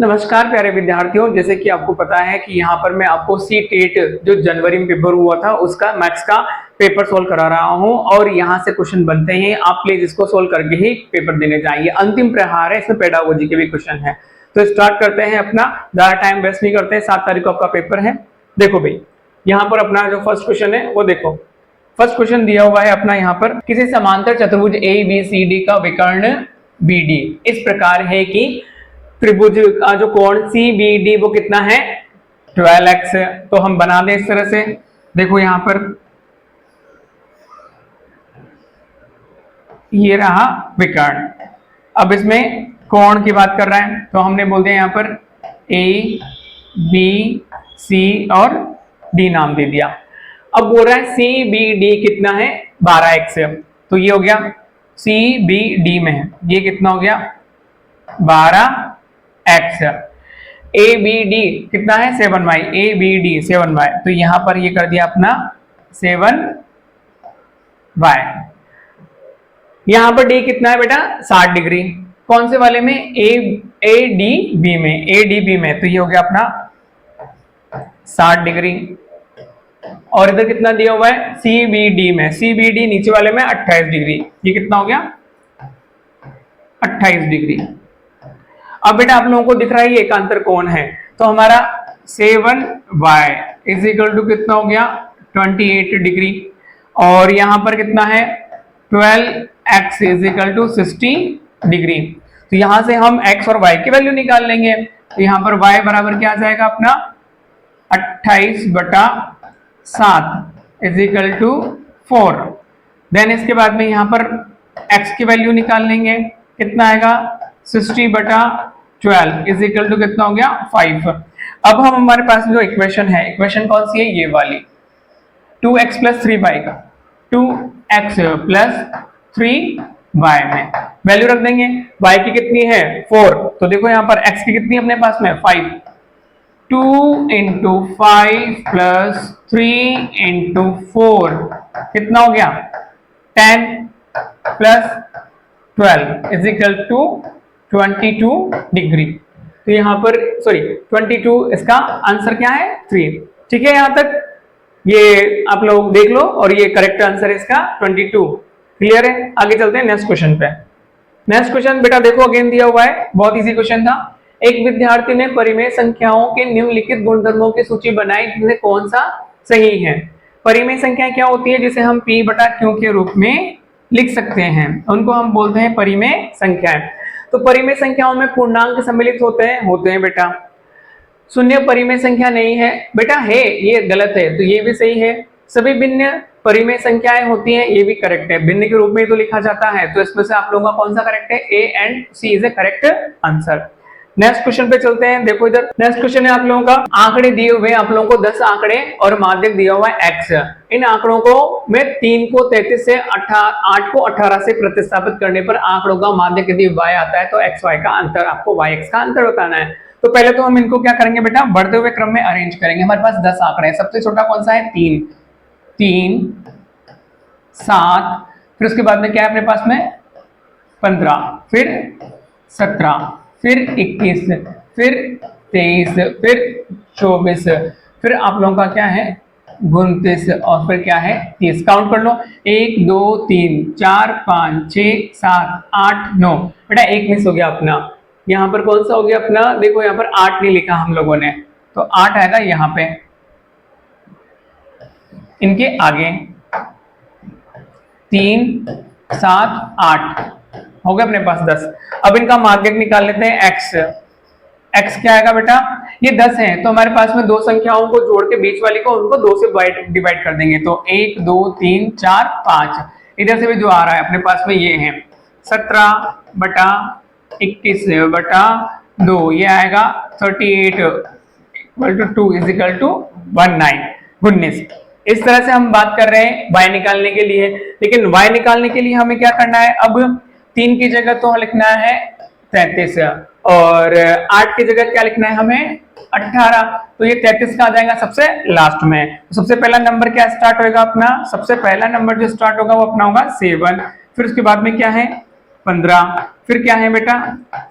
नमस्कार प्यारे विद्यार्थियों, जैसे कि आपको पता है कि यहाँ पर मैं आपको सी टेट जो जनवरी में पेपर हुआ था उसका मैथ्स का पेपर सोल्व करा रहा हूँ और यहाँ से क्वेश्चन बनते हैं। आप प्लीज इसको सोल्व करके ही पेपर देने जाइए। अंतिम प्रहार है, इसमें पेडागोजी के भी क्वेश्चन है। तो स्टार्ट करते हैं अपना, ज्यादा टाइम वेस्ट नहीं करते हैं। 7 तारीख को आपका पेपर है। देखो भाई, यहाँ पर अपना जो फर्स्ट क्वेश्चन है वो देखो। फर्स्ट क्वेश्चन दिया हुआ है अपना यहाँ पर, किसी समांतर चतुर्भुज ABCD का विकर्ण BD इस प्रकार है कि त्रिभुज का जो कोण CBD वो कितना है 12x। तो हम बना दें इस तरह से। देखो यहां पर ये रहा विकर्ण। अब इसमें कोण की बात कर रहा है तो हमने बोल दिया यहां पर A B C और D नाम दे दिया। अब बोल रहा है CBD कितना है 12x। तो ये हो गया CBD में है, ये कितना हो गया 12x। ABD कितना है 7y, ABD 7y। तो यहां पर ये कर दिया अपना 7y। यहां पर D कितना है बेटा 60 डिग्री। कौन से वाले में ADB में, ADB में। तो ये हो गया अपना 60 डिग्री। और इधर कितना दिया हुआ है CBD में, CBD नीचे वाले में 28 डिग्री। ये कितना हो गया 28 डिग्री। अब बेटा आप लोगों को दिख रहा है ये एकांतर कोण है। तो हमारा 7y इज इक्वल टू कितना हो गया 28 डिग्री। और यहां पर कितना है 12x is equal to 60 degree. तो यहां से हम x और y की वैल्यू निकाल लेंगे। तो यहां पर y बराबर क्या आ जाएगा अपना 28/7 इज इक्वल टू 4। देन इसके बाद में यहां पर x की वैल्यू निकाल लेंगे। कितना आएगा 60/12 इज इक्वल टू कितना हो गया 5। अब हम हमारे पास जो इक्वेशन है, इक्वेशन कौन सी है ये वाली 2x + 3y का 2x + 3y में वैल्यू रख देंगे। y की कितनी है 4। तो देखो यहाँ पर x की कितनी अपने पास में 5। 2 × 5 + 3 × 4 कितना हो गया 10 + 12 इज इक्वल टू 22 डिग्री। तो यहां पर 22, इसका आंसर क्या है 3। ठीक है, यहां तक ये आप लोग देख लो और ये करेक्ट आंसर है इसका 22। क्लियर है। आगे चलते हैं नेक्स्ट क्वेश्चन पे। नेक्स्ट क्वेश्चन बेटा देखो अगेन दिया हुआ है, बहुत इजी क्वेश्चन था। एक विद्यार्थी ने परिमेय संख्याओं के निम्नलिखित गुणधर्मों की सूची बनाई, जिसमें कौन सा सही है। परिमेय संख्या क्या होती है, जिसे हम P/Q के रूप में लिख सकते हैं, उनको हम बोलते हैं परिमेय संख्याएं। तो परिमेय संख्याओं में पूर्णांक सम्मिलित होते हैं बेटा। शून्य परिमेय संख्या नहीं है बेटा, है ये गलत है तो ये भी सही है। सभी भिन्न परिमेय संख्याएं होती हैं, ये भी करेक्ट है। भिन्न के रूप में तो लिखा जाता है। तो इसमें से आप लोगों का कौन सा करेक्ट है, A and C is A correct answer. Next question पे चलते हैं। देखो इधर नेक्स्ट क्वेश्चन है आप लोगों का, आंकड़े दिए हुए आप लोगों को 10 आंकड़े और माध्यक दिया हुआ है x। इन आंकड़ों को मैं 3 को 33 से 8 को 18 से प्रतिस्थापित करने पर आंकड़ों का माध्यक यदि y आता है तो x y का अंतर, आपको y x का अंतर बताना है। तो पहले तो हम इनको क्या करेंगे बेटा, बढ़ते हुए क्रम में अरेंज करेंगे। हमारे पास 10 आंकड़े हैं। सबसे छोटा कौन सा है 3, 7, फिर उसके बाद में क्या है अपने पास में 15, फिर 17, फिर 21, फिर 23, फिर 24, फिर आप लोगों का क्या है 29 और फिर क्या है 30। काउंट कर लो 1 2 3 4 5 6 7 8 9। बेटा 1 मिस हो गया अपना। यहाँ पर कौन सा हो गया अपना, देखो यहाँ पर 8 नहीं लिखा हम लोगों ने, तो 8 आएगा यहाँ पे इनके आगे। 3 7 8 हो गया अपने पास 10। अब इनका माध्यक निकाल लेते हैं x क्या आएगा बेटा, ये 10 है तो हमारे पास में दो संख्याओं को जोड़ के बीच वाली को उनको 2 से डिवाइड कर देंगे। तो 1 2 3 4 5, इधर से भी जो आ रहा है अपने पास में ये है 17/21/2, ये आएगा 38/2 इज इक्वल टू 19। इस तरह से हम बात कर रहे हैं y निकालने के लिए। लेकिन y निकालने के लिए हमें क्या करना है, अब 3 की जगह तो लिखना है 33 और 8 की जगह क्या लिखना है हमें 18। तो ये 33 का आ जाएगा सबसे लास्ट में। तो सबसे पहला नंबर क्या स्टार्ट होगा अपना, सबसे पहला नंबर जो स्टार्ट होगा वो अपना होगा 7। फिर उसके बाद में क्या है 15, फिर क्या है बेटा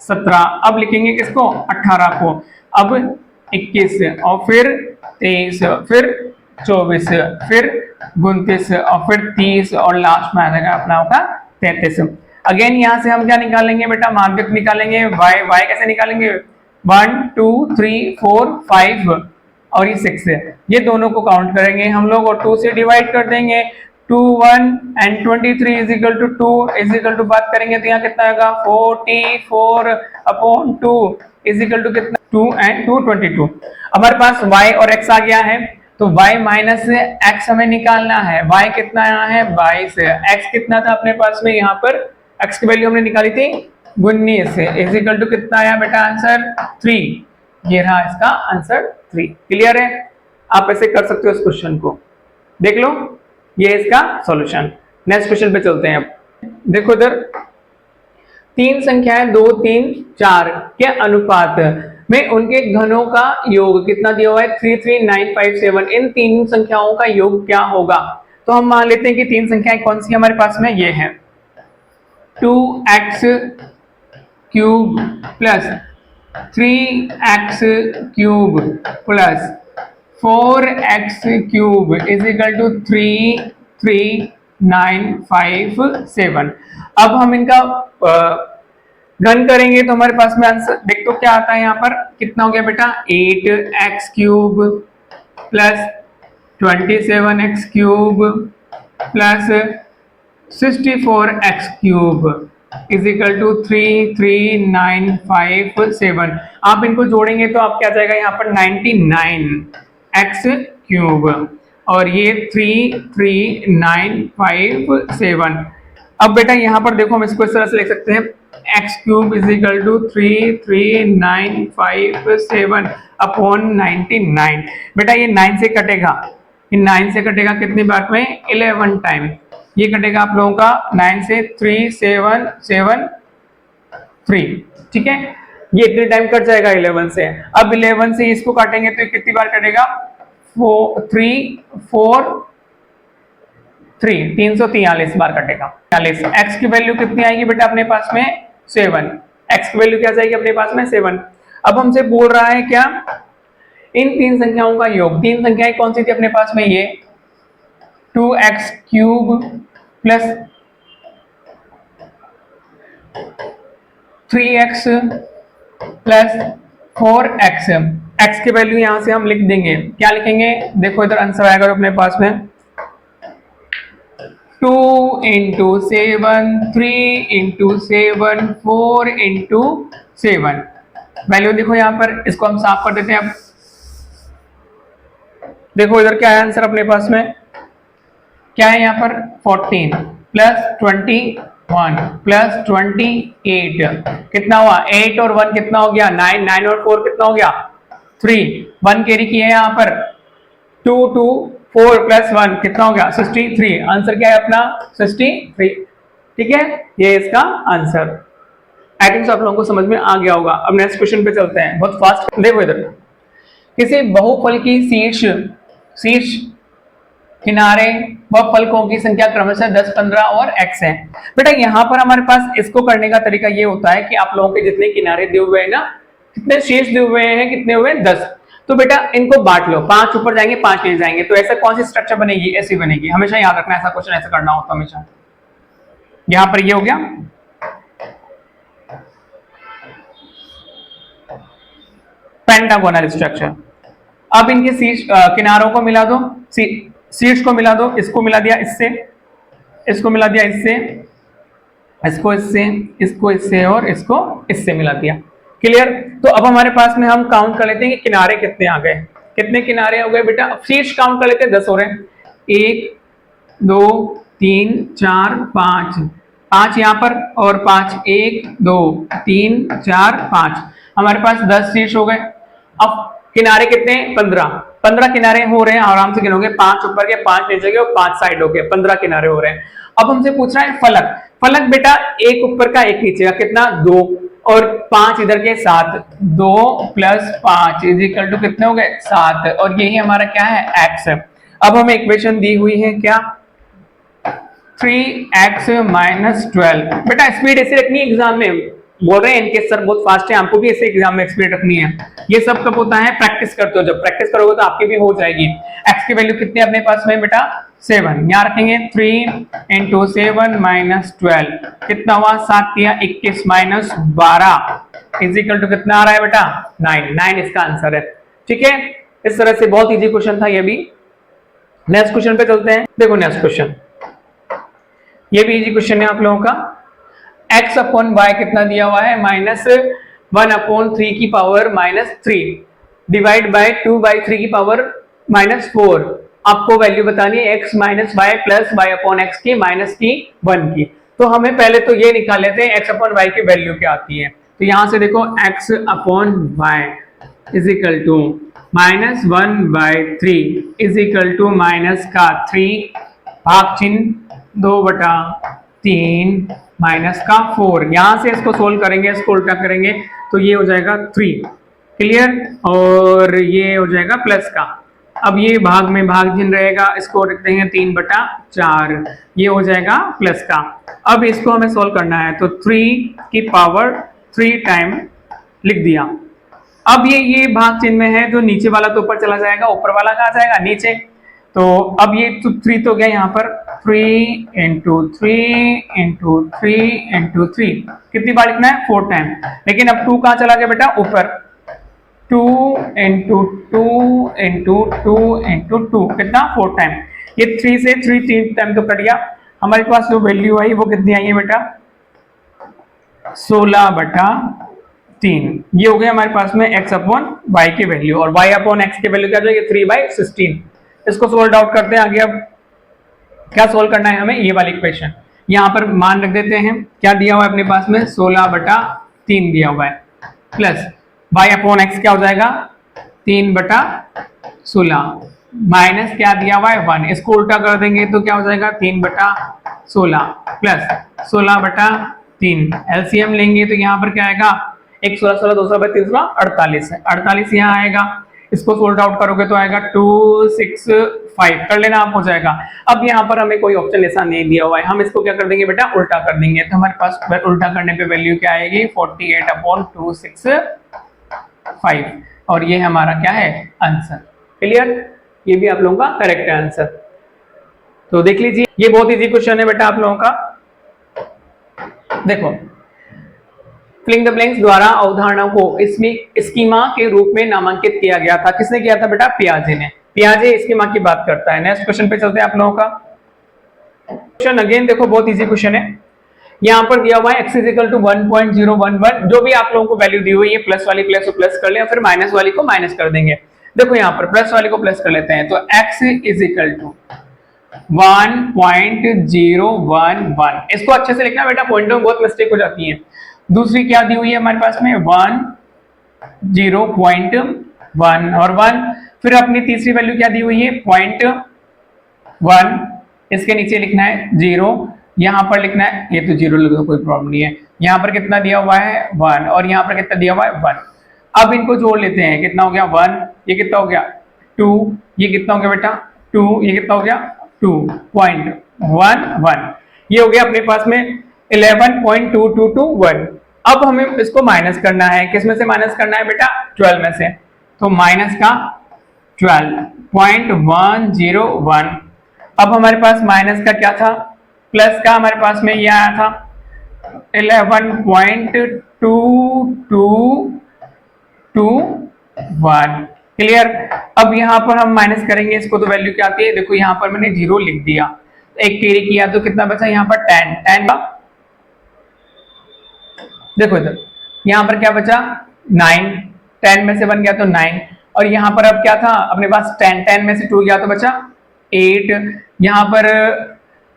17, अब लिखेंगे किसको 18 को, अब 21 और फिर 23, फिर 24, फिर 29 और फिर 30 और लास्ट में आ जाएगा अपना होगा 33। अगेन यहाँ से हम क्या निकालेंगे बेटा, माध्यक निकालेंगे, y कैसे निकालेंगे 1 2 3 4 5 और ये 6 है, ये दोनों को काउंट करेंगे हम लोग और 2 से डिवाइड कर देंगे। 2 1 and 23 is equal to 2 is equal to बात करेंगे तो यहाँ कितना आएगा 44 अपॉन 2 इज इक्वल टू कितना 2 एंड 2 22। हमारे पास y और x आ गया है तो y माइनस x हमें निकालना है। y कितना आया है 22, x कितना था अपने पास में, यहाँ पर x की वैल्यू हमने निकाली थी 19 इज इक्वल टू कितना आया बेटा आंसर 3। ये रहा इसका आंसर 3। क्लियर है, आप ऐसे कर सकते हो इस क्वेश्चन को, देख लो ये इसका सॉल्यूशन। नेक्स्ट क्वेश्चन पे चलते हैं। अब देखो इधर तीन संख्याएं 2 3 4 के अनुपात में उनके घनों का योग कितना दिया हुआ है 33957। इन तीन संख्याओं का योग क्या होगा, तो हम मान लेते हैं कि तीन संख्याएं कौन सी हमारे पास में, ये है 2x cube plus 3x cube plus 4x cube is equal to 33957। अब हम इनका घन करेंगे तो हमारे पास में आंसर देख तो क्या आता है, यहाँ पर कितना हो गया बेटा 8x cube plus 27x cube plus 64x cube is equal to 33957। आप इनको जोड़ेंगे तो आप क्या जाएगा यहाँ पर 99x क्यूब और ये 33957। अब बेटा यहाँ पर देखो हम इसको इस तरह से लिख सकते हैं x cube is equal to 33957 upon 99। बेटा ये 9 से कटेगा, ये 9 से कटेगा कितनी बार में 11 टाइम, ये कटेगा आप लोगों का 9 से 3773, ठीक है, ये इतने टाइम कट जाएगा 11 से। अब 11 से इसको काटेंगे तो कितनी बार कटेगा 343 बार कटेगा। 40 x की वैल्यू कितनी आएगी बेटा अपने पास में 7, x की वैल्यू क्या जाएगी अपने पास में 7। अब हमसे बोल रहा है क्या इन तीन संख्याओं का योग, तीन संख्याएं कौन सी थी अपने पास में, ये 2x cube plus 3x plus 4x, x की वैल्यू यहां से हम लिख देंगे, क्या लिखेंगे देखो इधर आंसर आएगा अपने पास में 2 इंटू 7 3 इंटू 7 4 इंटू 7। वैल्यू देखो यहाँ पर, इसको हम साफ कर देते हैं। अब देखो इधर क्या है आंसर अपने पास में, क्या है यहाँ पर 14 प्लस 21 प्लस 28 कितना हुआ 8 और 1 कितना हो गया 9, 9 और 4 कितना हो गया 3, 1 कैरी की है यहाँ पर 2 2 4 प्लस 1 कितना हो गया 63। आंसर क्या है अपना 63, ठीक है, ये इसका आंसर। आई थिंक आप लोगों को समझ में आ गया होगा। अब नेक्स्ट क्वेश्चन पे चलते हैं, बहुत फास्ट। देखो इधर किसी बहुफल की शीर्ष किनारे व फलकों की संख्या क्रमशः 10 15 और x है। बेटा यहाँ पर हमारे पास इसको करने का तरीका ये होता है कि आप लोगों के जितने किनारे दिए हुए हैं ना, कितने शीर्ष दिए हुए हैं, कितने हुए 10, तो बेटा इनको बांट लो, 5 ऊपर जाएंगे 5 नीचे जाएंगे, तो ऐसा कौन सी स्ट्रक्चर बनेगी, ऐसी बनेगी। हमेशा याद रखना, ऐसा क्वेश्चन ऐसा करना होता है हमेशा। यहां पर ये हो गया पेंटागोनल स्ट्रक्चर। अब इनके शीर्ष किनारों को मिला दो, शीर्ष को मिला दो, इसको मिला दिया इससे, इसको मिला दिया इससे, इसको इससे, इसको इससे और इसको इससे मिला दिया। क्लियर। तो अब हमारे पास में हम काउंट कर लेते हैं कि किनारे कितने आ गए, कितने किनारे हो गए बेटा। शीर्ष काउंट कर लेते हैं 10 हो रहे हैं, 1 2 3 4 5, 5 यहाँ पर और 5, 1 2 3 4 5, हमारे पास 10 शीर्ष हो गए। अब किनारे कितने 15 किनारे हो रहे हैं, आराम से गिनोगे, 5 ऊपर के 5 नीचे के और 5 साइड हो गए, 15 किनारे हो रहे हैं। अब हमसे पूछ रहा है फलक, फलक बेटा एक ऊपर का एक नीचे का कितना 2 और 5 इधर के 7, 2 प्लस 5 इज इक्वल टू कितने हो गए 7, और यही हमारा क्या है x। अब हमें इक्वेशन दी हुई है क्या 3x माइनस 12। बेटा स्पीड ऐसे रखनी है एग्जाम में, बोल रहे हैं इनके सर बहुत फास्ट है, हमको भी ऐसे एग्जाम में स्पीड रखनी है। ये सब कब होता है, प्रैक्टिस करते हो, जब प्रैक्टिस करोगे तो आपकी भी हो जाएगी। x की वैल्यू कितनी अपने पास में बेटा 7, यहाँ रखेंगे 3 इंटू 7 माइनस 12, कितना हुआ 7 या 21 माइनस 12 इजिकल टू कितना आ रहा है बेटा 9 इसका आंसर है। ठीक है, इस तरह से बहुत इजी क्वेश्चन था ये भी। नेक्स्ट क्वेश्चन पे चलते हैं। देखो नेक्स्ट क्वेश्चन, ये भी इजी क्वेश्चन है आप लोगों का। x अपॉन वाई कितना दिया हुआ है, -1/3 की पावर -3 डिवाइड बाय 2/3 की पावर -4। आपको वैल्यू बतानी है x minus Y plus Y upon X की माइनस की 1 की। तो हमें पहले तो ये निकाल लेते हैं x अपॉन वाई की वैल्यू क्या आती है। तो यहां से देखो x upon Y is equal to -1/3 is equal to minus का 3 भाग चिन्ह 2/3 माइनस का 4। यहां से इसको सोल्व करेंगे, इसको उल्टा करेंगे तो ये हो जाएगा 3, क्लियर, और ये हो जाएगा प्लस का। अब ये भाग में भाग चिन्ह रहेगा, इसको रख देंगे 3/4, ये हो जाएगा प्लस का। अब इसको हमें सोल्व करना है तो 3 की पावर 3 टाइम लिख दिया। अब ये भाग चिन्ह में है, जो नीचे वाला तो ऊपर चला जाएगा, ऊपर वाला कहाँ जाएगा नीचे। तो अब ये तो 3 तो गया यहाँ पर 3 इंटू 3 इंटू 3 इंटू 3, कितनी बार लिखना है 4 टाइम। लेकिन अब 2 कहाँ चला गया बेटा ऊपर, 2 इंटू 2 इंटू 2 इंटू 2, कितना 4 टाइम। ये 3 से 3 टाइम तो कट गया। हमारे पास जो वैल्यू आई वो कितनी आई है बेटा 16/3। ये हो गया हमारे पास में x अपॉन वाई की वैल्यू, और y अपॉन एक्स की वैल्यू क्या हो जाएगी 3/16। इसको सोल्व आउट करते हैं आगे। अब क्या सोल्व करना है हमें, ये वाली इक्वेशन यहाँ पर मान रख देते हैं। क्या दिया हुआ है अपने पास में 16/3 दिया हुआ है, प्लस y अपॉन एक्स क्या हो जाएगा 3/16 माइनस क्या दिया हुआ है 1, इसको उल्टा कर देंगे तो क्या हो जाएगा 3/16 प्लस 16/3। एलसीएम लेंगे तो यहाँ पर क्या आएगा 1 16 16 2 48 है, 48 यहाँ आएगा। इसको सोल्व आउट करोगे तो आएगा 265, कर लेना आप हो जाएगा। अब यहाँ पर हमें कोई ऑप्शन ऐसा नहीं दिया हुआ है, हम इसको क्या कर देंगे बेटा उल्टा कर देंगे। तो हमारे पास उल्टा करने पे वैल्यू क्या आएगी 48/265, और ये हमारा क्या है आंसर। क्लियर, ये भी आप लोगों का करेक्ट है आंसर। तो देख लीजिए, ये बहुत इजी क्वेश्चन है बेटा आप लोगों का। देखो फिलिंग द ब्लैंक्स द्वारा अवधारणा को इसमें स्कीमा के रूप में नामांकित किया गया था। किसने किया था बेटा पियाजे ने। पियाजे स्कीमा की बात करता है। नेक्स्ट क्वेश्चन पे चलते हैं आप लोगों का। क्वेश्चन अगेन देखो बहुत इजी क्वेश्चन है। यहाँ पर दिया हुआ है x इज इक्वल टू 1.011, जो भी आप लोगों को वैल्यू दी हुई है प्लस वाली प्लस को प्लस कर ले, फिर माइनस वाली को माइनस कर देंगे। देखो यहाँ पर प्लस वाली को प्लस कर लेते हैं तो x इज इक्वल टू 1.011। इसको अच्छे से लिखना बेटा, पॉइंटों में बहुत मिस्टेक हो जाती है। दूसरी क्या दी हुई है हमारे पास में 1.1 और 1, फिर अपनी तीसरी वैल्यू क्या दी हुई है 0.1, इसके नीचे लिखना है 0, यहाँ पर लिखना है, ये तो 0 लिख दो कोई प्रॉब्लम नहीं है। यहाँ पर कितना दिया हुआ है 1, और यहाँ पर कितना दिया हुआ है 1। अब इनको जोड़ लेते हैं, कितना हो गया 1, ये कितना हो गया 2, ये कितना हो गया बेटा 2, ये कितना हो गया 2.11, ये हो गया अपने पास में 11.2221। अब हमें इसको माइनस करना है, किस में से माइनस करना है बेटा 12 में से, तो माइनस का 12.101। अब हमारे पास माइनस का क्या था, प्लस का हमारे पास में ये आया था 11.2221। क्लियर। अब यहाँ पर हम माइनस करेंगे इसको तो वैल्यू क्या आती है, देखो यहाँ पर मैंने 0 लिख दिया, एक कैरी किया तो कितना बचा यहाँ पर 10 का, देखो इधर यहाँ पर क्या बचा 9, 10 में से 1 गया तो 9, और यहाँ पर अब क्या था अपने पास 10 में से 2 गया तो बचा 8, यहाँ पर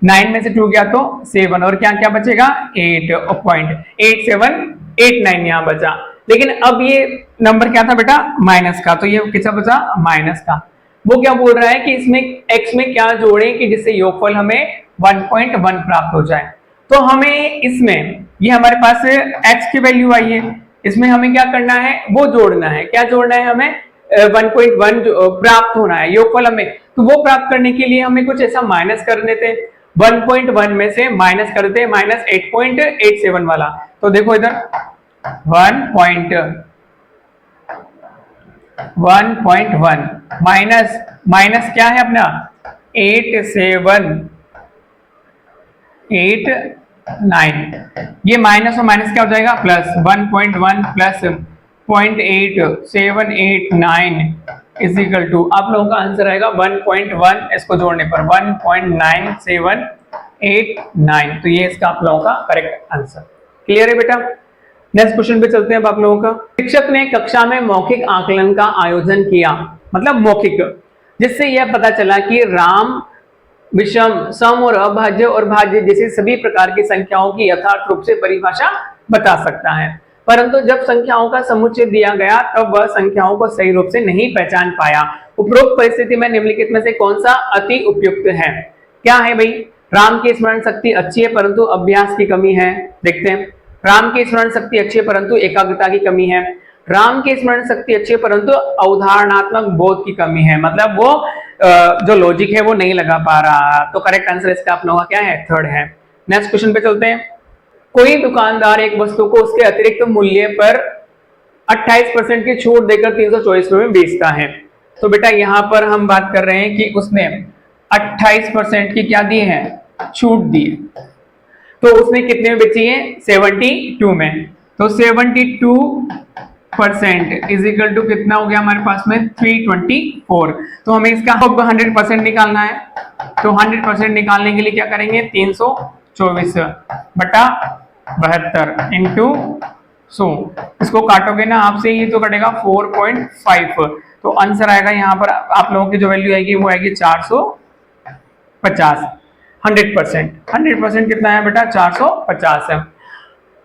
9 में से 2 गया तो 7, और क्या क्या बचेगा 8.8789 यहाँ बचा। लेकिन अब ये नंबर क्या था बेटा माइनस का, तो ये कितना बचा माइनस का। वो क्या बोल रहा है कि इसमें x में क्या जोड़ें कि जिससे योगफल हमें 1.1 प्राप्त हो जाए। तो हमें इसमें ये हमारे पास x की वैल्यू आई है, इसमें हमें क्या करना है वो जोड़ना है। क्या जोड़ना है हमें 1.1 प्राप्त होना है योगफल हमें। तो वो प्राप्त करने के लिए हमें कुछ ऐसा माइनस कर देते, 1.1 में से माइनस कर देते हैं माइनस 8.87 वाला, तो देखो इधर 1.1 माइनस माइनस क्या है अपना 8789, ये माइनस और माइनस क्या हो जाएगा plus 1.1 plus 0.8789 is equal to, आप लोगों का आंसर आएगा 1.1, इसको जोड़ने पर 1.9789, तो ये इसका आप लोगों का करेक्ट आंसर। क्लियर है बेटा? नेक्स्ट क्वेश्चन पे चलते हैं अब आप लोगों का। शिक्षक ने कक्षा में मौखिक आकलन का आयोजन किया, मतलब मौखिक, जिससे यह पता चला कि राम विषम, सम और अभाज्य और भाज्य जैसी सभी प्रकार की संख्याओं की यथार्थ रूप से परिभाषा बता सकता है, परंतु जब संख्याओं का समुच्चय दिया गया तब वह संख्याओं को सही रूप से नहीं पहचान पाया। उपरोक्त परिस्थिति में निम्नलिखित में से कौन सा अति उपयुक्त है? क्या है भाई? राम की स्मरण शक्ति अच्छी है परंतु अभ्यास की कमी है। देखते हैं, राम की स्मरण शक्ति अच्छी है परंतु एकाग्रता की कमी है। राम की स्मरण शक्ति अच्छी है परंतु अवधारणात्मक बोध की कमी है, मतलब वो जो लॉजिक है वो नहीं लगा पा रहा। तो करेक्ट आंसर इसका आप लोगों का क्या है? थर्ड है। नेक्स्ट क्वेश्चन पे चलते हैं। कोई दुकानदार एक वस्तु को उसके अतिरिक्त मूल्य पर 28% की छूट देकर 324 रुपए में बेचता है। तो बेटा यहाँ पर हम बात कर रहे हैं कि उसने 28% की क्या दी है? छूट दी है। तो उसने कितने में बेची है? 72 में। तो 72% इज इक्वल टू कितना हो गया हमारे पास में? 324। तो हमें इसका 100% निकालना है, तो 100% निकालने के लिए क्या करेंगे? 324 बटा 72 इंटू 100, इसको काटोगे ना आपसे, ये तो कटेगा 4.5, तो आंसर आएगा यहाँ पर आप लोगों की जो वैल्यू आएगी वो आएगी 450। 100% कितना है बेटा? 450 है।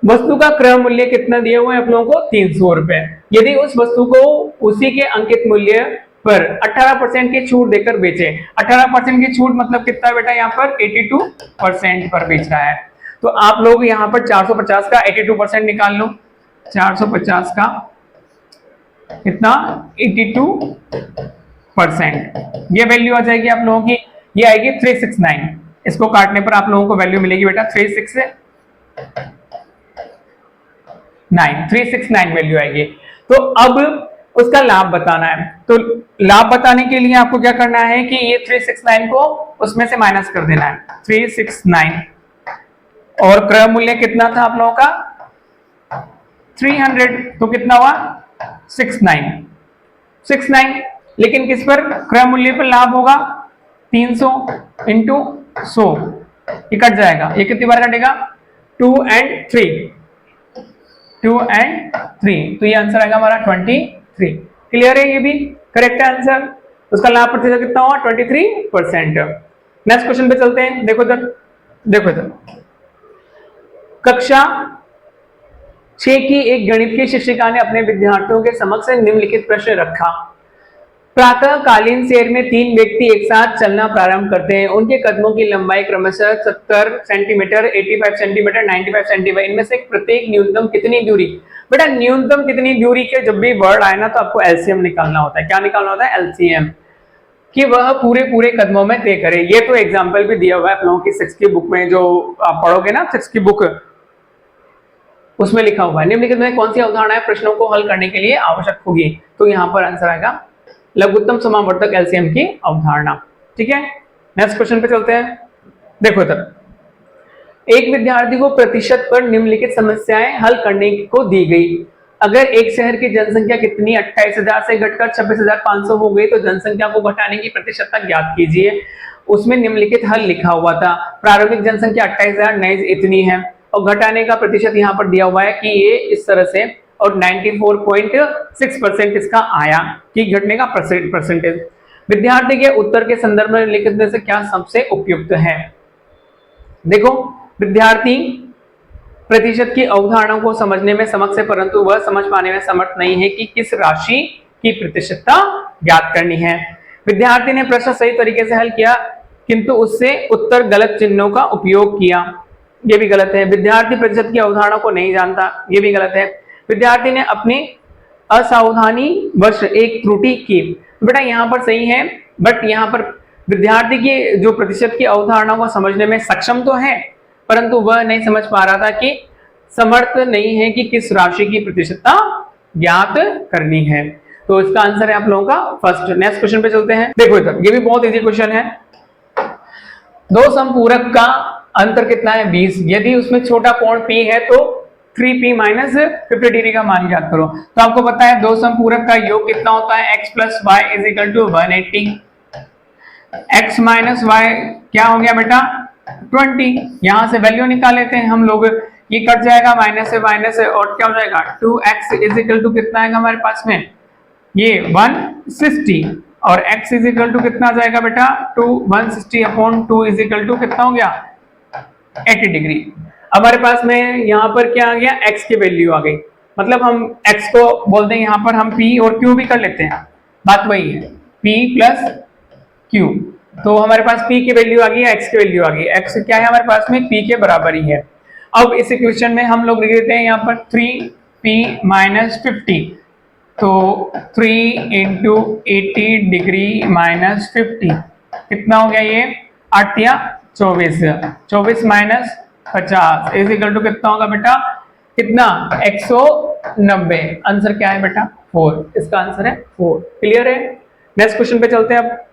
वस्तु का क्रय मूल्य कितना दिया हुआ है आप लोगों को? 300 रुपए। यदि उस वस्तु को उसी के अंकित मूल्य पर 18% की छूट देकर बेचे, 18% की छूट मतलब कितना बेटा? यहाँ पर 82% पर बेच रहा है। तो आप लोग यहाँ पर 450 का 82% निकाल लो। 450 का कितना? 82%, ये वैल्यू आ जाएगी आप लोगों की, ये आएगी 369। इसको काटने पर आप लोगों को वैल्यू मिलेगी बेटा 369 वैल्यू आएगी। तो अब उसका लाभ बताना है, तो लाभ बताने के लिए आपको क्या करना है कि ये 369 को उसमें से माइनस कर देना है। 369 और क्रय मूल्य कितना था आप लोगों का? 300, तो कितना हुआ? 69। लेकिन किस पर? क्रय मूल्य पर लाभ होगा 300 इंटू 100, ये कट जाएगा। ये कितनी बार कटेगा? 2 and 3, तो ये आंसर आएगा हमारा 23। क्लियर है? ये भी करेक्ट आंसर। उसका लाभ प्रतिशत कितना हुआ? 23%। नेक्स्ट क्वेश्चन पे चलते हैं। देखो इधर कक्षा 6 की एक गणित की शिक्षिका ने अपने विद्यार्थियों के समक्ष निम्नलिखित प्रश्न रखा। प्रातःकालीन सैर में 3 व्यक्ति एक साथ चलना प्रारंभ करते हैं। उनके कदमों की लंबाई क्रमशः 70 सेंटीमीटर, 85 सेंटीमीटर, 95 सेंटीमीटर। इनमें से प्रत्येक न्यूनतम कितनी दूरी? बेटा न्यूनतम कितनी दूरी के जब भी वर्ड आए ना तो आपको एलसीएम निकालना होता है। क्या निकालना होता है? एलसीएम, कि वह पूरे कदमों में तय करे। ये तो एग्जाम्पल भी दिया हुआ है आप लोगों की 6 की बुक में, जो आप पढ़ोगे ना 6 की बुक, उसमें लिखा हुआ है निम्नलिखित में कौन सी अवधारणाएं प्रश्नों को हल करने के लिए आवश्यक होगी? तो यहाँ पर आंसर आएगा लघुत्तम समावर्तक एलसीएम की अवधारणा। ठीक है, नेक्स्ट क्वेश्चन पे चलते हैं। देखो इधर, एक विद्यार्थी को प्रतिशत पर निम्नलिखित समस्याएं हल करने को दी गई। अगर एक शहर की जनसंख्या कितनी 28,000 से घटकर 26,500 हो गई तो जनसंख्या को घटाने की प्रतिशतता ज्ञात कीजिए। उसमें निम्नलिखित हल लिखा हुआ था। प्रारंभिक जनसंख्या 28,000 नई इतनी है और घटाने का प्रतिशत यहाँ पर दिया हुआ है कि ये इस तरह से, और 94.6% इसका आया कि घटने का परसेंटेज। विद्यार्थी के उत्तर के संदर्भ में लिखित में से क्या सबसे उपयुक्त है? देखो, विद्यार्थी प्रतिशत की अवधारणा को समझने में समक्ष है परंतु वह समझ पाने में समर्थ नहीं है कि किस राशि की प्रतिशतता ज्ञात करनी है। विद्यार्थी ने प्रश्न सही तरीके से हल किया किंतु उससे उत्तर गलत चिन्हों का उपयोग किया, ये भी गलत है। विद्यार्थी प्रतिशत की अवधारणा को नहीं जानता, ये भी गलत है। विद्यार्थी ने अपनी असावधानी वश एक त्रुटि की, बेटा यहाँ पर सही है, बट यहाँ पर विद्यार्थी की जो प्रतिशत की अवधारणा को समझने में सक्षम तो है, परंतु वह नहीं समझ पा रहा था कि समर्थ नहीं है कि किस राशि की प्रतिशतता ज्ञात करनी है। तो इसका आंसर है आप लोगों का फर्स्ट। नेक्स्ट क्वेश्चन पे चलते हैं। देखो इधर, ये भी बहुत इजी क्वेश्चन है। दो समपूरक का अंतर कितना है 20। यदि उसमें छोटा कोण P है तो 3P माइनस 50 डिग्री का मान ज्ञात करो। तो आपको पता है दो समपूरक का योग कितना होता है, x plus Y is equal to 180। x minus Y क्या हो गया बेटा 20। यहां से वैल्यू निकाल लेते हैं हम लोग, ये कट जाएगा माइनस से और क्या हो जाएगा 2x इज इक्वल टू कितना आएगा हमारे पास में ये 160 और x इज इक्वल टू कितना जाएगा बेटा 160 अपॉन 2 इज इक्वल टू कितना हो गया 80 डिग्री। हमारे पास में यहाँ पर क्या आ गया x की वैल्यू आ गई, मतलब हम x को बोलते हैं यहाँ पर हम p और q भी कर लेते हैं, बात वही है p प्लस q। तो हमारे पास p की वैल्यू आ गई है, x की वैल्यू आ गई, x क्या है हमारे पास में p के बराबर ही है। अब इस इक्वेशन में हम लोग लिख देते हैं यहाँ पर 3p माइनस 50, तो 3 इंटू 80 डिग्री माइनस 50 कितना हो गया ये 8 या 24 माइनस 50 इज इक्वल टू कितना होगा बेटा कितना 190। आंसर क्या है बेटा 4, इसका आंसर है 4। क्लियर है। नेक्स्ट क्वेश्चन पे चलते हैं अब।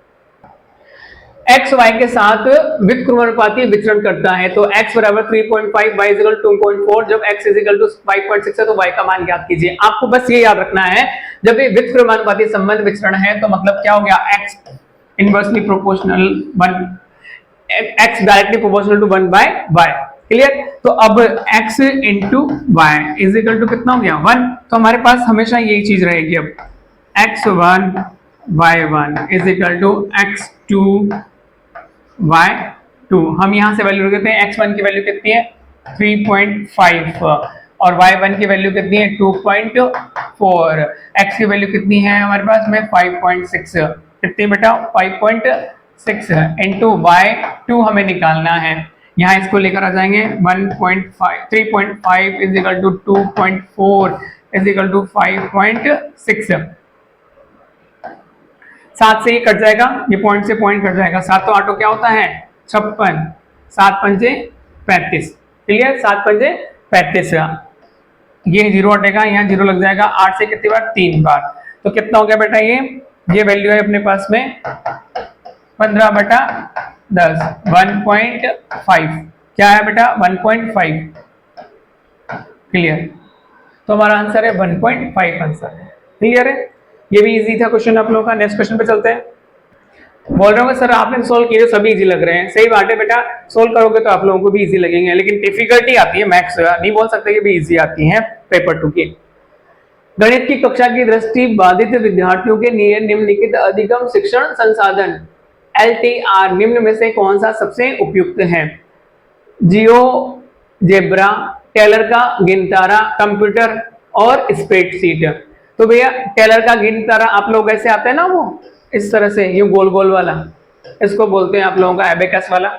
x y के साथ व्युत्क्रमानुपाती विचरण करता है, तो x बराबर 3.5 y इज इक्वल टू 2.4। जब x इज इक्वल टू 5.6 है तो y का मान ज्ञात कीजिए। आपको बस ये याद रखना है जब ये व्युत्क्रमानुपाती संबंध विचरण है तो मतलब क्या हो गया x inversely proportional 1 x directly proportional to 1 by y। Clear. तो अब x into Y is equal to कितना हो गया 1। तो हमारे पास हमेशा यही चीज रहेगी, अब x1 y1 is equal to x2 y2। हम यहां से वैल्यू रखते हैं, x1 की वैल्यू कितनी है 3.5 और y1 की वैल्यू कितनी है 2.4। x की वैल्यू कितनी है हमारे पास में 5.6, कितनी बेटा 5.6 इंटू y2 हमें निकालना है। यहाँ इसको लेकर आ जाएंगे 3.5 is equal to 2.4 is equal to 5.6। 7 से ये कट जाएगा, ये पॉइंट से पॉइंट कट जाएगा, 7 तो 8 क्या होता है 56, 7 पंजे 35। क्लियर। 7 पंजे 35, ये 0 हटेगा, यहाँ 0 लग जाएगा, 8 से कितनी बार 3 बार, तो कितना हो गया बेटा ये वैल्यू है अपने पास में 15/10 1.5। क्या है बेटा 1.5। क्लियर। तो हमारा आंसर है 1.5 आंसर है। क्लियर है। ये भी इजी था क्वेश्चन आप लोगों का। नेक्स्ट क्वेश्चन पे चलते हैं। बोल रहा हूँ सर आपने सोल्व किए सभी इजी लग रहे हैं, सही बात है बेटा, सोल्व करोगे तो आप लोगों को भी इजी लगेंगे, लेकिन डिफिकल्टी आती है मैथ्स, नहीं बोल सकते कि भी इजी आती है पेपर 2 की। गणित की कक्षा की दृष्टि बाधित विद्यार्थियों के लिए निम्नलिखित अधिगम शिक्षण संसाधन LTR निम्न में से कौन सा सबसे उपयुक्त है। जियोजेब्रा, टेलर का गिनतारा, कंप्यूटर और स्प्रेडशीट। तो भैया टेलर का गिनतारा आप लोग ऐसे आते हैं ना, वो इस तरह से ये गोल गोल वाला, इसको बोलते हैं आप लोगों का एबेकस वाला।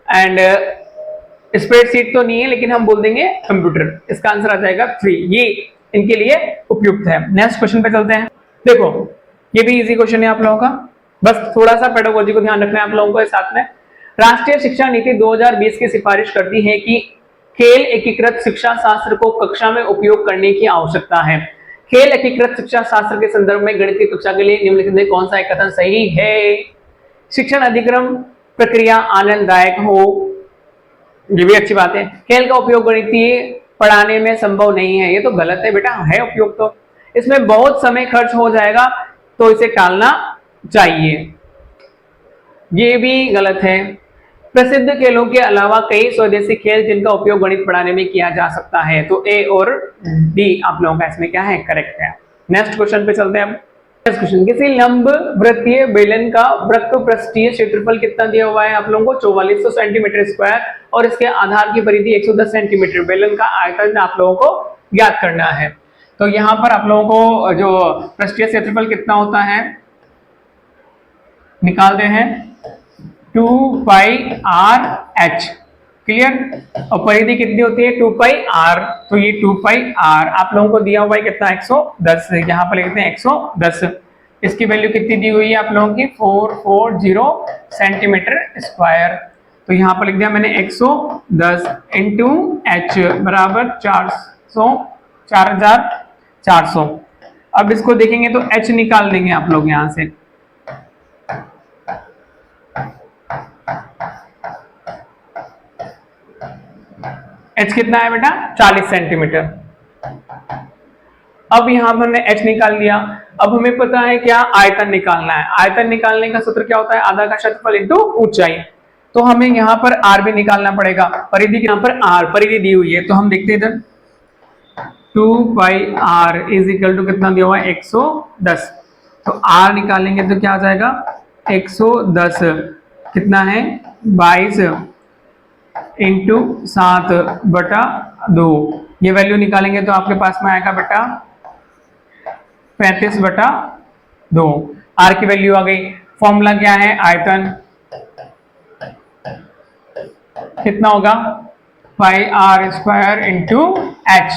एंड स्प्रेडशीट तो नहीं है लेकिन हम बोल देंगे कंप्यूटर। इसका आंसर आ जाएगा 3, ये इनके लिए उपयुक्त है। नेक्स्ट क्वेश्चन पे चलते हैं। देखो ये भी इजी क्वेश्चन है आप लोगों का, बस थोड़ा सा पेडागोजी को ध्यान रखना है आप लोगों को साथ में। राष्ट्रीय शिक्षा नीति 2020 की सिफारिश करती है कि खेल एकीकृत शिक्षा शास्त्र को कक्षा में उपयोग करने की आवश्यकता है। खेल एकीकृत शिक्षा शास्त्र के संदर्भ में गणित की कक्षा के लिए निम्नलिखित में कौन सा एक कथन सही है। शिक्षण अधिक्रम प्रक्रिया आनंददायक हो, ये भी अच्छी बात है। खेल का उपयोग गणितीय पढ़ाने में संभव नहीं है, ये तो गलत है बेटा, है उपयोग तो, इसमें बहुत समय खर्च हो जाएगा तो इसे टालना चाहिए, ये भी गलत है। प्रसिद्ध खेलों के अलावा कई स्वदेशी खेल जिनका उपयोग गणित पढ़ाने में किया जा सकता है, तो ए और डी आप लोगों का इसमें क्या है करेक्ट है। नेक्स्ट क्वेश्चन पे चलते हैं हम। नेक्स्ट क्वेश्चन, किसी लंब वृत्तीय बेलन का वृत्त पृष्ठीय क्षेत्रफल कितना दिया हुआ है आप लोगों को 4400 सेंटीमीटर स्क्वायर और इसके आधार की परिधि 110 सेंटीमीटर। बेलन का आयतन आप लोगों को ज्ञात करना है। तो यहाँ पर आप लोगों को जो पृष्ठीय क्षेत्रफल कितना होता है निकालते हैं 2πr/h। क्लियर। और परिधि कितनी होती है 2πr, तो ये 2πr आप लोगों को दिया हुआ है कितना 110, यहाँ पर लिखते हैं 110। इसकी वैल्यू कितनी दी हुई है आप लोगों की 440 सेंटीमीटर स्क्वायर। तो यहाँ पर लिख दिया मैंने 110 इंटू एच बराबर 4400। अब इसको देखेंगे तो एच निकाल देंगे आप लोग यहां से। एच कितना है बेटा 40 सेंटीमीटर। अब यहां पर हमने एच निकाल लिया। अब हमें पता है क्या आयतन निकालना है। आयतन निकालने का सूत्र क्या होता है आधा का क्षेत्रफल इंटू ऊंचाई। तो हमें यहाँ पर आर भी निकालना पड़ेगा। परिधि यहाँ पर आर परिधि दी हुई है तो हम देखते हैं इधर 2 पाई आर इज इक्वल टू कितना दिया हुआ है 110। तो आर निकालेंगे तो क्या आ जाएगा 110 कितना है 22 इंटू 7/2। ये वैल्यू निकालेंगे तो आपके पास में आएगा बेटा 35/2। आर की वैल्यू आ गई। फॉर्मूला क्या है आयतन कितना होगा पाई आर स्क्वायर इंटू एच।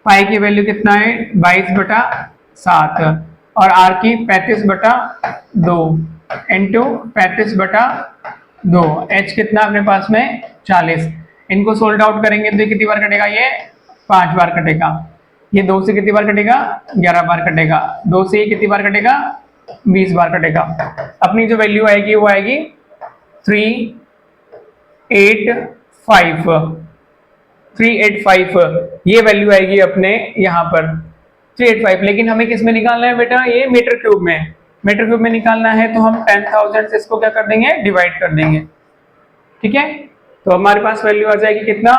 पाई की वैल्यू कितना है 22/7 और आर की 35/2 इंटू 35/2। एच कितना अपने पास में 40। इनको सोल्ड आउट करेंगे तो कितनी बार कटेगा ये 5 बार कटेगा। ये 2 से कितनी बार कटेगा 11 बार कटेगा। 2 से ये कितनी बार कटेगा 20 बार कटेगा। अपनी जो वैल्यू आएगी वो आएगी 385 ये वैल्यू आएगी अपने यहाँ पर 385। लेकिन हमें किस में निकालना है बेटा ये मीटर क्यूब में। मीटर क्यूब में निकालना है तो हम 10,000 से इसको क्या कर देंगे डिवाइड कर देंगे। ठीक है तो हमारे पास वैल्यू आ जाएगी कितना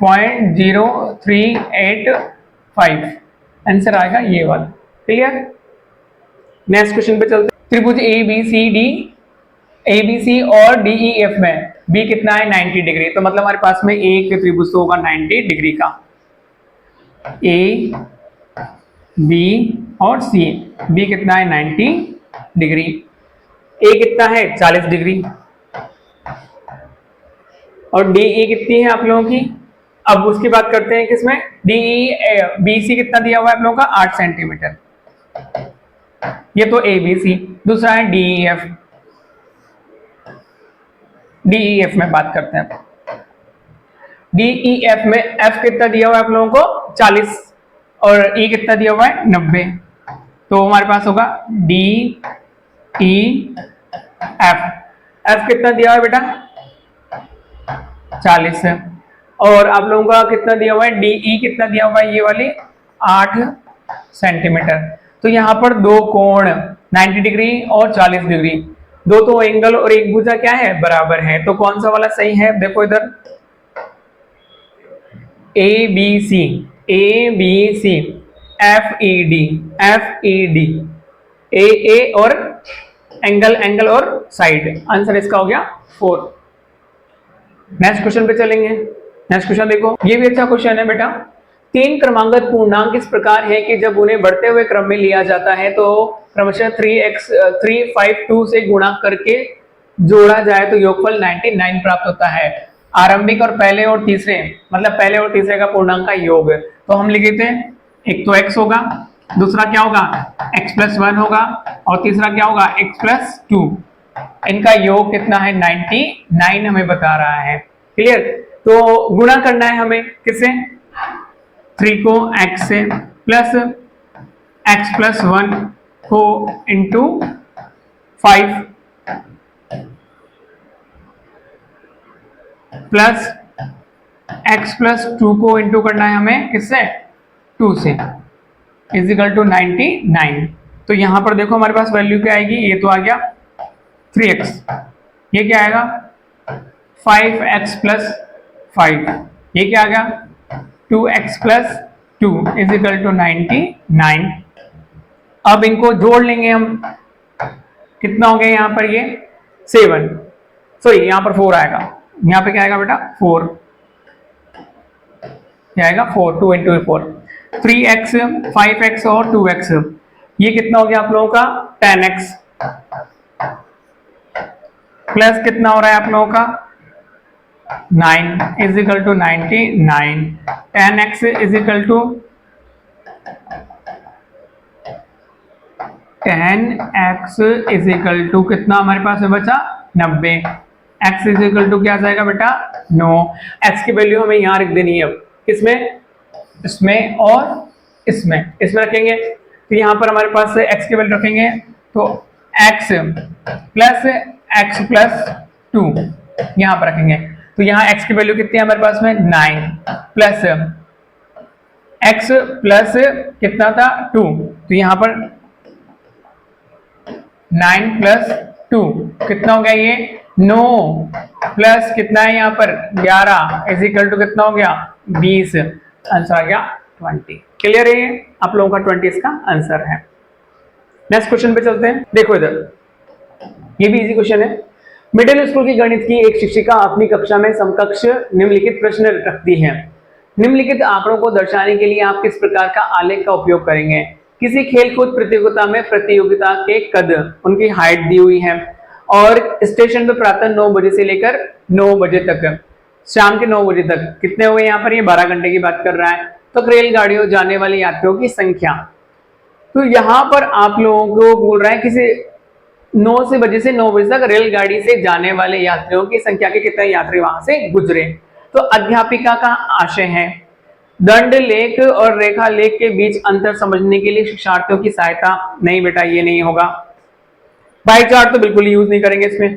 0.0385। आंसर आएगा ये वाला। क्लियर। नेक्स्ट क्वेश्चन पे चलते हैं। त्रिभुज ABC और DEF में B कितना है 90 डिग्री। तो मतलब हमारे पास में एक त्रिभुज तो होगा 90 डिग्री का A B और C। B कितना है 90 डिग्री। A कितना है 40 डिग्री और DE कितनी है आप लोगों की। अब उसकी बात करते हैं किसमें BC कितना दिया हुआ है आप लोगों का 8 सेंटीमीटर। ये तो ABC। दूसरा है DEF में बात करते हैं। DEF में F कितना दिया हुआ है आप लोगों को 40 और E कितना दिया हुआ है 90। तो हमारे पास होगा DEF। F कितना दिया हुआ है बेटा 40 और आप लोगों का कितना दिया हुआ है DE कितना दिया हुआ है ये वाली 8 सेंटीमीटर। तो यहाँ पर दो कोण 90 डिग्री और 40 डिग्री दो तो एंगल और एक भुजा क्या है बराबर है। तो कौन सा वाला सही है देखो इधर ABC FED AA और एंगल और साइड। आंसर इसका हो गया 4। नेक्स्ट क्वेश्चन पे चलेंगे। नेक्स्ट क्वेश्चन देखो ये भी अच्छा क्वेश्चन है बेटा। 3 क्रमांगत पूर्णांक इस प्रकार है कि जब उन्हें बढ़ते हुए क्रम में लिया जाता है तो क्रमशः 352 से गुणा करके जोड़ा जाए तो योगफल 99 प्राप्त होता है। आरंभिक और पहले और तीसरे मतलब पहले और तीसरे का पूर्णांक का योग। तो हम लिख देते हैं एक तो x होगा दूसरा क्या होगा x+1 होगा और तीसरा क्या होगा x+2। इनका योग कितना है 99 हमें बता रहा है। क्लियर। तो गुणा करना है हमें किससे 3 को x से प्लस x+1 को इंटू 5 प्लस x+2 को इंटू करना है हमें किससे 2 से इज इक्वल टू 99। तो यहां पर देखो हमारे पास वैल्यू क्या आएगी। ये तो आ गया 3x ये क्या आएगा 5x+5 ये क्या आ गया 2x+2 इज इक्वल टू 99। अब इनको जोड़ लेंगे हम कितना हो गया यहाँ पर ये 7 सॉरी यहाँ पर 4 आएगा। यहाँ पे क्या आएगा बेटा 4 क्या आएगा 4 2 इंटू 4 3x 5x और 2x ये कितना हो गया आप लोगों का 10x प्लस कितना हो रहा है आप लोगों का 9 is equal to 99। 10x is equal to 10x is equal to कितना हमारे पास में बचा 90। x इज इक्वल टू क्या आ जाएगा बेटा 9। x की वैल्यू हमें यहाँ रख देनी है। अब किसमें, इसमें और इसमें रखेंगे। तो यहाँ पर हमारे पास x की वैल्यू रखेंगे तो x प्लस 2 यहाँ पर रखेंगे। तो यहाँ x की वैल्यू कितनी है हमारे पास में 9 प्लस x प्लस कितना था 2। तो यहाँ पर 9 प्लस 2 कितना हो गया ये 9 प्लस कितना है यहाँ पर 11 इज इक्वल टू कितना हो गया 20। आंसर आ गया 20। क्लियर है, आप लोगों का 20 इसका आंसर है। नेक्स्ट क्वेश्चन पे चलते हैं। देखो इधर, ये भी इजी क्वेश्चन है। मिडिल स्कूल की गणित की एक शिक्षिका अपनी कक्षा में समकक्ष निम्नलिखित प्रश्न रखती है। निम्नलिखित आंकड़ों को दर्शाने के लिए आप किस प्रकार का आलेख का उपयोग करेंगे। किसी खेलकूद प्रतियोगिता में प्रतियोगिता के कद, उनकी हाइट दी हुई है और स्टेशन पर प्रातः 9 बजे से लेकर 9 बजे तक, शाम के 9 बजे तक कितने हुए यहाँ पर, ये 12 घंटे की बात कर रहा है। तो रेलगाड़ियों जाने वाले यात्रियों की संख्या, तो यहाँ पर आप लोगों को बोल रहा है किसी 9 बजे से 9 बजे तक रेलगाड़ी से जाने वाले यात्रियों की संख्या के कितने यात्री वहां से गुजरे। तो अध्यापिका का आशय है दंड लेख और रेखा लेख के बीच अंतर समझने के लिए शिक्षार्थियों की सहायता। नहीं बेटा ये नहीं होगा, बाई चार्ट तो बिल्कुल यूज नहीं करेंगे इसमें।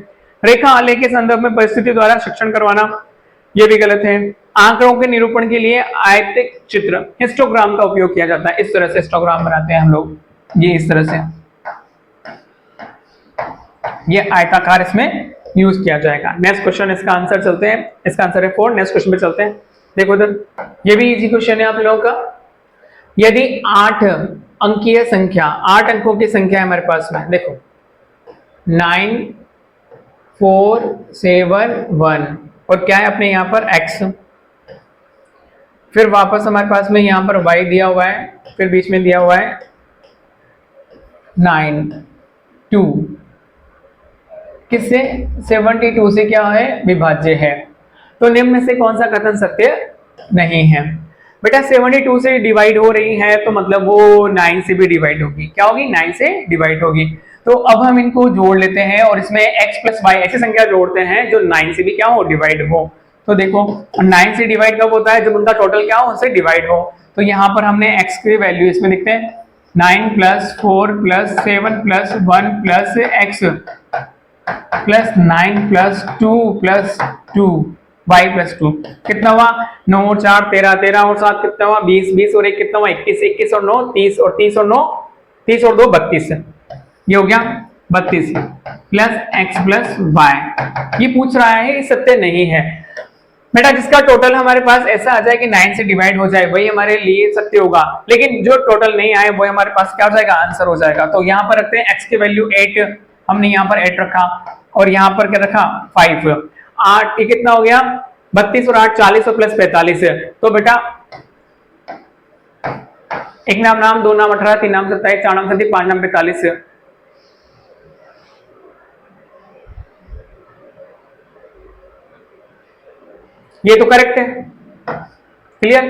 रेखा आलेख के संदर्भ में परिस्थिति द्वारा शिक्षण करवाना, ये भी गलत है। आंकड़ों के निरूपण के लिए आयतिक चित्र हिस्टोग्राम का उपयोग किया जाता है। इस तरह से हिस्टोग्राम बनाते हैं हम लोग, ये इस तरह से, ये आयताकार इसमें यूज किया जाएगा। नेक्स्ट क्वेश्चन, इसका आंसर चलते हैं, इसका आंसर है 4। नेक्स्ट क्वेश्चन पे चलते हैं। देखो इधर, ये भी इजी क्वेश्चन है आप लोगों का। यदि 8 अंकीय संख्या, 8 अंकों की संख्या है हमारे पास में, देखो 9 4 7 1 और क्या है अपने यहाँ पर x, फिर वापस हमारे पास में यहाँ पर y दिया हुआ है, फिर बीच में दिया हुआ है 9 2, किससे 72 से क्या है विभाज्य है। तो निम्न में से कौन सा कथन सत्य नहीं है। बेटा 72 से डिवाइड हो रही है तो मतलब वो 9 से भी डिवाइड होगी, क्या होगी 9 से डिवाइड होगी। तो अब हम इनको जोड़ लेते हैं और इसमें x प्लस वाई ऐसी संख्या जोड़ते हैं जो 9 से भी क्या हो डिवाइड हो। तो देखो 9 से डिवाइड कब होता है, जब उनका टोटल क्या हो उससे डिवाइड हो। तो यहाँ पर हमने x की वैल्यू इसमें लिखते हैं 9 plus 4 plus 7 plus 1 plus x plus 9 plus 2 plus 2 y plus 2 कितना हुआ 9 और 4 13 13 और 7 कितना हुआ 20 20 और 1 कितना हुआ 21 21 और 9 30 और 30 और 9 30 और 2 32, ये हो गया 32 प्लस x प्लस y। ये पूछ रहा है सत्य नहीं है। बेटा जिसका टोटल हमारे पास ऐसा आ जाए कि 9 से डिवाइड हो जाए वही हमारे लिए सत्य होगा, लेकिन जो टोटल नहीं आए वो हमारे पास क्या हो जाएगा आंसर हो जाएगा। तो यहाँ पर रखते हैं x की वैल्यू 8, हमने यहाँ पर 8 रखा और यहाँ पर क्या रखा 5, 8 ये कितना हो गया 32 और 8 40 और प्लस 45। तो बेटा एक नाम नाम, दो नाम 18, तीन नाम 27, चार नाम 37, पांच नाम 45। ये तो करेक्ट है, क्लियर।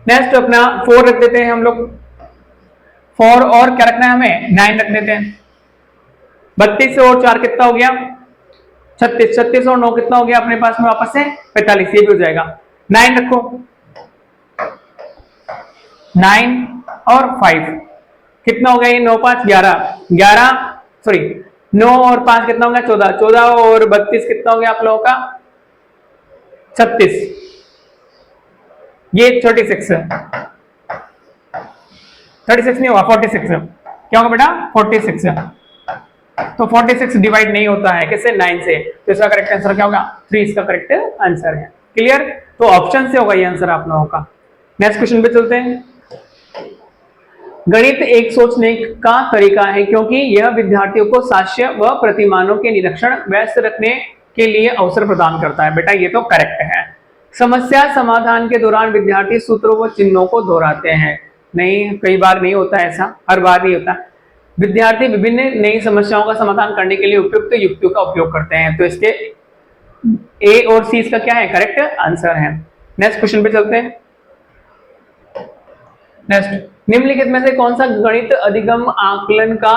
नेक्स्ट अपना 4 रख देते हैं हम लोग, 4 और क्या रखना है हमें 9 रख देते हैं। 32 और 4 कितना हो गया 36, 36 और 9 कितना हो गया अपने पास में वापस से 45, ये भी हो जाएगा। 9 रखो, 9 और 5 कितना हो गया ये 9 5 11 11 सॉरी 9 और 5 कितना हो गया 14 14 और 32 कितना हो गया आप लोगों का 36, ये 36 नहीं होगा 46, क्या होगा बेटा 46। तो 46 डिवाइड नहीं होता है किससे 9 से, तो इसका करेक्ट आंसर क्या होगा 3, इसका करेक्ट आंसर है। क्लियर, तो ऑप्शन से होगा ये आंसर आप लोगों का। नेक्स्ट क्वेश्चन पे चलते हैं। गणित एक सोचने का तरीका है क्योंकि यह विद्यार्थियों को साक्ष्य व प्रतिमानों के निरीक्षण व्यस्त रखने के लिए अवसर प्रदान करता है। बेटा ये तो करेक्ट है। समस्या समाधान के दौरान विद्यार्थी सूत्रों व चिन्हों को दोहराते हैं। नहीं, कई बार नहीं होता ऐसा, हर बार नहीं होता। विद्यार्थी विभिन्न नई समस्याओं का समाधान करने के लिए उपयुक्त युक्तियों का उपयोग करते हैं। तो इसके ए और सी इसका क्या है करेक्ट आंसर है। नेक्स्ट क्वेश्चन पे चलते हैं। नेक्स्ट, निम्नलिखित में से कौन सा गणित अधिगम आकलन का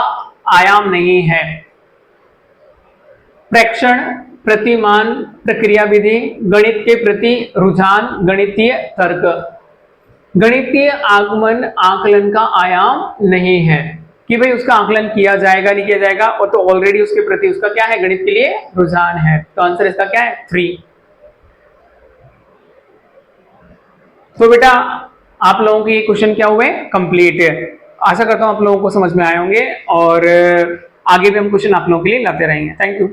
आयाम नहीं है? प्रेक्षण, प्रतिमान, प्रक्रिया विधि, गणित के प्रति रुझान, गणितीय तर्क। गणितीय आगमन आकलन का आयाम नहीं है कि भाई उसका आकलन किया जाएगा नहीं किया जाएगा, और तो ऑलरेडी उसके प्रति उसका क्या है, गणित के लिए रुझान है। तो आंसर इसका क्या है, 3। तो बेटा आप लोगों के ये क्वेश्चन क्या हुए, कंप्लीट है। आशा करता हूं आप लोगों को समझ में आए होंगे, और आगे भी हम क्वेश्चन आप लोगों के लिए लाते रहेंगे। Thank you.